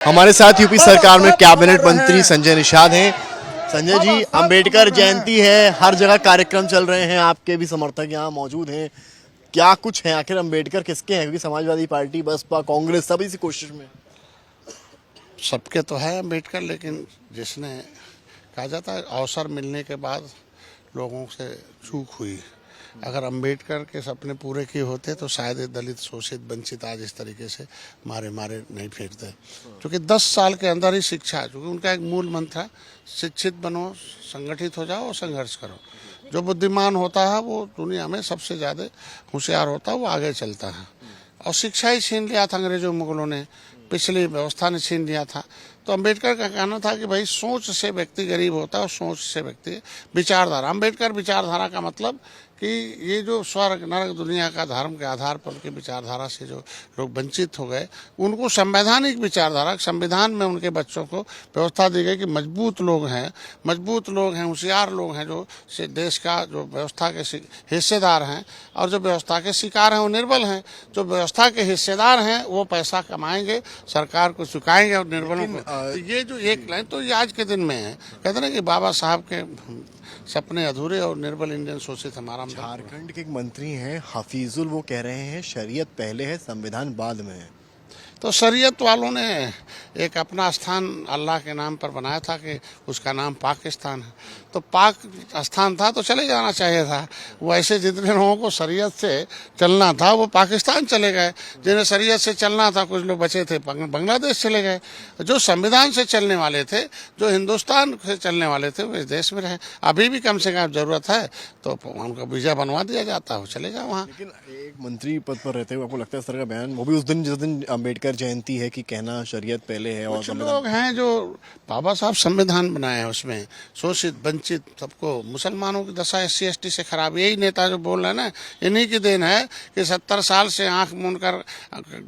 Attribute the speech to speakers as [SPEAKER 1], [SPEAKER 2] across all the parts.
[SPEAKER 1] हमारे साथ यूपी सरकार में कैबिनेट मंत्री संजय निषाद हैं। संजय जी, अंबेडकर जयंती है, हर जगह कार्यक्रम चल रहे हैं, आपके भी समर्थक यहाँ मौजूद हैं। क्या कुछ है आखिर अंबेडकर किसके हैं? क्योंकि समाजवादी पार्टी, बसपा, कांग्रेस सब इसी कोशिश में।
[SPEAKER 2] सबके तो है अंबेडकर, लेकिन जिसने कहा जाता है अवसर मिलने के बाद लोगों से चूक हुई। अगर अंबेडकर के सपने पूरे किए होते तो शायद ये दलित, शोषित, वंचित आज इस तरीके से मारे नहीं फिरते। क्योंकि 10 साल के अंदर ही शिक्षा, क्योंकि उनका एक मूल मंत्र है, शिक्षित बनो, संगठित हो जाओ और संघर्ष करो। जो बुद्धिमान होता है वो दुनिया में सबसे ज़्यादा होशियार होता है, वो आगे चलता है। और शिक्षा ही छीन लिया था अंग्रेजों मुगलों ने, पिछली व्यवस्था ने छीन लिया था। तो अंबेडकर का कहना था कि भाई सोच से व्यक्ति गरीब होता है और सोच से व्यक्ति विचारधारा। अंबेडकर विचारधारा का मतलब कि ये जो स्वर्ग नरक दुनिया का धर्म के आधार पर उनकी विचारधारा से जो लोग वंचित हो गए, उनको संवैधानिक विचारधारा, संविधान में उनके बच्चों को व्यवस्था दी गई कि मजबूत लोग हैं, होशियार लोग हैं, जो देश का जो व्यवस्था के हिस्सेदार हैं, और जो व्यवस्था के शिकार हैं वो निर्बल हैं। जो व्यवस्था के हिस्सेदार हैं वो पैसा कमाएंगे, सरकार को चुकाएंगे और निर्बलों को। तो ये जो एक लाइन तो ये आज के दिन में है, कहते ना कि बाबा साहब के सपने अधूरे और निर्बल इंडियन शोषित हमारा।
[SPEAKER 1] झारखंड के एक मंत्री हैं हफीजुल, वो कह रहे हैं शरीयत पहले है, संविधान बाद में है।
[SPEAKER 2] तो शरीयत वालों ने एक अपना स्थान अल्लाह के नाम पर बनाया था कि उसका नाम पाकिस्तान है। तो पाक स्थान था तो चले जाना चाहिए था। वो ऐसे जितने लोगों को शरीयत से चलना था वो पाकिस्तान चले गए, जिन्हें शरीयत से चलना था कुछ लोग बचे थे बांग्लादेश चले गए। जो संविधान से चलने वाले थे, जो हिंदुस्तान से चलने वाले थे, वो इस देश में रहे। अभी भी कम से कम जरूरत है तो उनका वीजा बनवा दिया जाता है, वो चले जाओ वहाँ।
[SPEAKER 1] लेकिन एक मंत्री पद पर रहते हुए आपको लगता है इस तरह का बयान, वो भी उस दिन जिस दिन अंबेडकर जयंती है, कि कहना शरीयत पहले है? और
[SPEAKER 2] कुछ लोग हैं जो बाबा साहब संविधान बनाए हैं, उसमें शोषित, वंचित सबको, मुसलमानों की दशा SC ST से खराब। यही नेता जो बोल रहे हैं ना, इन्हीं की देन है कि 70 साल से आंख मूंद कर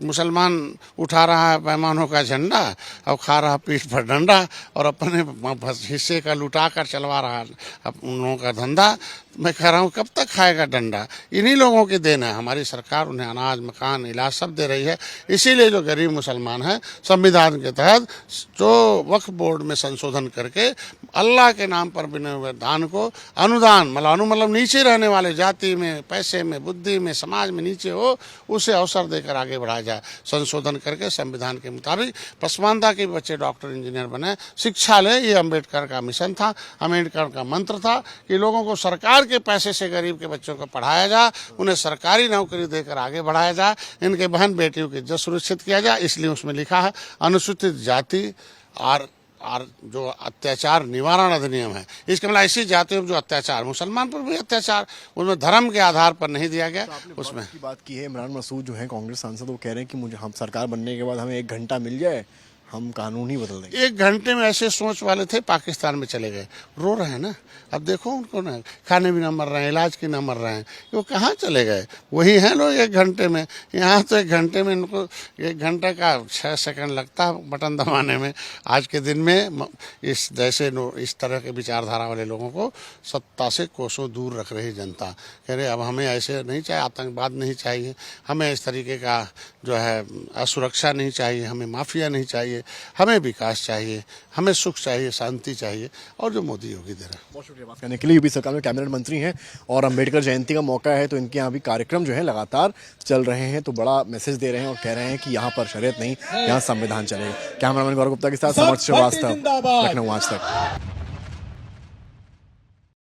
[SPEAKER 2] मुसलमान उठा रहा है पैमानों का झंडा और खा रहा पीठ पर डंडा, और अपने हिस्से का लुटा कर चलवा रहा है उन लोगों का धंधा। मैं कह रहा हूँ कब तक खाएगा डंडा? इन्हीं लोगों की देन है। हमारी सरकार उन्हें अनाज, मकान, इलाज सब दे रही है। इसीलिए जो गरीब मुसलमान हैं, संविधान के तहत जो वक्फ बोर्ड में संशोधन करके अल्लाह के नाम पर बने हुए दान को अनुदान, मतलब नीचे रहने वाले, जाति में, पैसे में, बुद्धि में, समाज में नीचे हो, उसे अवसर देकर आगे बढ़ाया जाए। संशोधन करके संविधान के मुताबिक पसमानदा के बच्चे डॉक्टर, इंजीनियर बने, शिक्षा ले। ये अम्बेडकर का मिशन था, अम्बेडकर का मंत्र था कि लोगों को सरकार के पैसे से गरीब के बच्चों को पढ़ाया जाए, उन्हें सरकारी नौकरी देकर आगे बढ़ाया जाए, इनके बहन बेटियों की इज्जत सुरक्षित किया जाए। इसलिए उसमें लिखा है अनुसूचित जाति और जो अत्याचार निवारण अधिनियम है, इसके मतलब ऐसी जातियों में जो अत्याचार, मुसलमान पर भी अत्याचार, उसमें धर्म के आधार पर नहीं दिया गया।
[SPEAKER 1] तो
[SPEAKER 2] उसमें
[SPEAKER 1] की बात की है, इमरान मसूद जो है कांग्रेस सांसद, वो कह रहे हैं कि मुझे, हम सरकार बनने के बाद हमें 1 घंटा मिल जाए, हम कानून ही बदल देंगे।
[SPEAKER 2] 1 घंटे में ऐसे सोच वाले थे, पाकिस्तान में चले गए, रो रहे हैं ना। अब देखो उनको ना खाने भी ना मर रहे हैं, इलाज की ना मर रहे हैं, वो कहाँ चले गए? वही हैं लोग 1 घंटे में। यहाँ तो 1 घंटे में इनको 1 घंटे का 6 सेकंड लगता है बटन दबाने में। आज के दिन में इस तरह के विचारधारा वाले लोगों को सत्ता से कोसों दूर रख रही जनता। कह रहे अब हमें ऐसे नहीं चाहिए, आतंकवाद नहीं चाहिए, हमें इस तरीके का जो है असुरक्षा नहीं चाहिए, हमें माफिया नहीं चाहिए, हमें विकास चाहिए, हमें सुख चाहिए, शांति चाहिए, और जो मोदी योगी दे रहा है।
[SPEAKER 1] बहुत शुक्रिया बात करने के लिए। यूपी सरकार में कैबिनेट मंत्री हैं और अंबेडकर जयंती का मौका है, तो इनके यहाँ भी कार्यक्रम जो है लगातार चल रहे हैं, तो बड़ा मैसेज दे रहे हैं और कह रहे हैं कि यहाँ पर शरीयत नहीं, यहाँ संविधान चलेगा। कैमरामैन गौरव गुप्ता के साथ समर्थ श्रीवास्तव, लखनऊ आज तक।